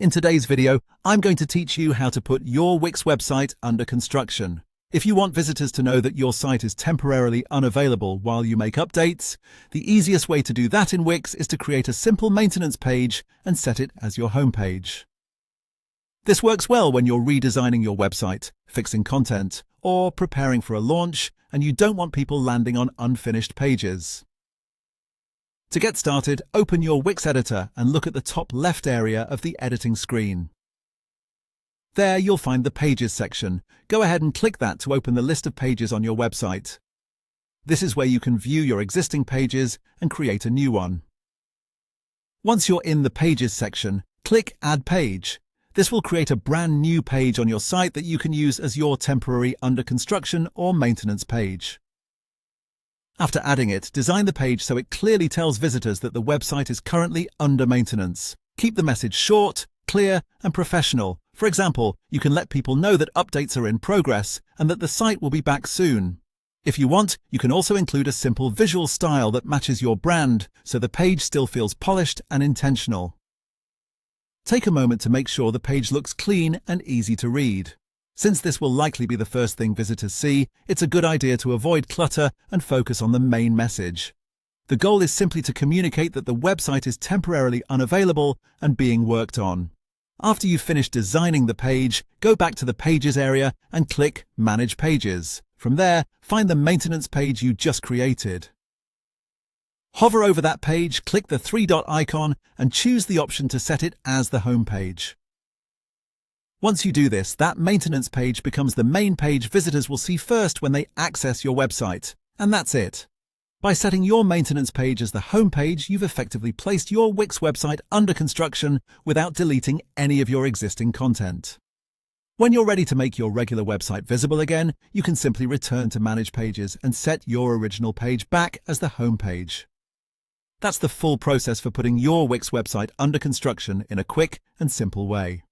In today's video, I'm going to teach you how to put your Wix website under construction. If you want visitors to know that your site is temporarily unavailable while you make updates, the easiest way to do that in Wix is to create a simple maintenance page and set it as your homepage. This works well when you're redesigning your website, fixing content, or preparing for a launch, and you don't want people landing on unfinished pages. To get started, open your Wix editor and look at the top left area of the editing screen. There you'll find the Pages section. Go ahead and click that to open the list of pages on your website. This is where you can view your existing pages and create a new one. Once you're in the Pages section, click Add Page. This will create a brand new page on your site that you can use as your temporary under construction or maintenance page. After adding it, design the page so it clearly tells visitors that the website is currently under maintenance. Keep the message short, clear, and professional. For example, you can let people know that updates are in progress and that the site will be back soon. If you want, you can also include a simple visual style that matches your brand, so the page still feels polished and intentional. Take a moment to make sure the page looks clean and easy to read. Since this will likely be the first thing visitors see, it's a good idea to avoid clutter and focus on the main message. The goal is simply to communicate that the website is temporarily unavailable and being worked on. After you've finished designing the page, go back to the Pages area and click Manage Pages. From there, find the maintenance page you just created. Hover over that page, click the three-dot icon, and choose the option to set it as the home page. Once you do this, that maintenance page becomes the main page visitors will see first when they access your website. And that's it. By setting your maintenance page as the home page, you've effectively placed your Wix website under construction without deleting any of your existing content. When you're ready to make your regular website visible again, you can simply return to Manage Pages and set your original page back as the home page. That's the full process for putting your Wix website under construction in a quick and simple way.